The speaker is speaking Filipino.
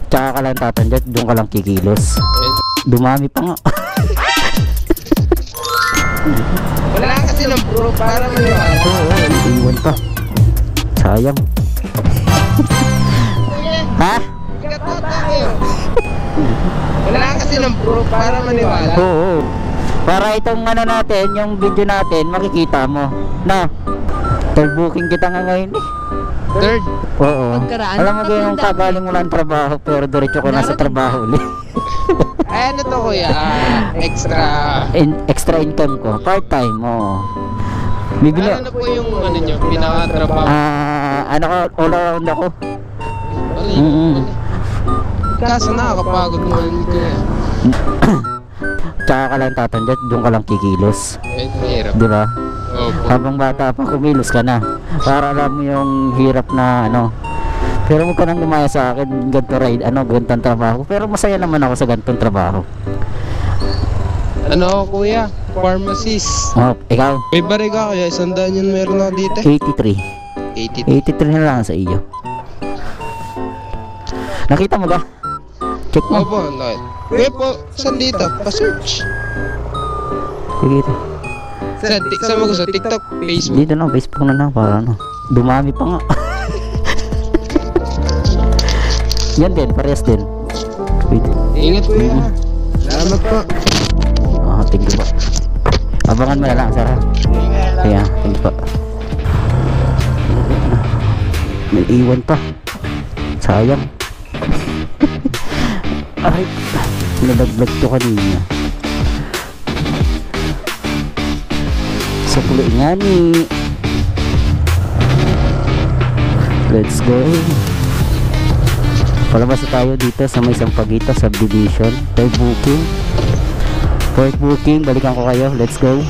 Tsaka ka lang tatandyan, doon ka lang kikilos. Dumami pa nga. Wala kasi ng bro para maniwala. Oo, iwan pa. Sayang. Ha? Wala kasi ng bro para maniwala. Oo. Para itong ano natin, yung video natin, makikita mo. Na, third booking kita nga ngayon eh. Third? Oo. Alam mo ba yung kagaling mo lang trabaho, pero diretso ko na sa trabaho ulit. Ay, ano to kuya? Extra income ko, part time, oo. Bibili. Ano na po yung ano nyo, pinaka-trabaho? Ano ko, all around ako. Kaso nakakapagod mo ulit kuya. Tsaka ka lang tatandyan, doon ka lang kikilos. Mahirap. Di ba? Opo. Habang bata pa, kumilos ka na. Para alam mo yung hirap na ano. Pero huwag ka nang lumaya sa akin, ganito ride, ganitong trabaho. Pero masaya naman ako sa ganitong trabaho. Ano kuya? Pharmacist. Oh, ikaw? May bariga kaya 100 yun meron ako dito. 83. 83. 83 na lang sa iyo. Nakita mo ba? Check mo. Opo, no. Kuya po, saan dito? Pa-search. Sige ito. Saan mo gusto? TikTok? Facebook? Dito na, Facebook na lang para ano. Dumami pa nga. Yan din, parehas din. Wait. Ingat kuya. Salamat po. Thank you po. Abangan mo na lang, Sarah. Kaya, thank you po. May iwan pa. Sayang. Ay, nalaglag to kanina. Sa pulo nga ni. Let's go. Palabas na tayo dito sa may Sampaguita subdivision. Third booking. Balikan ko kayo. Let's go.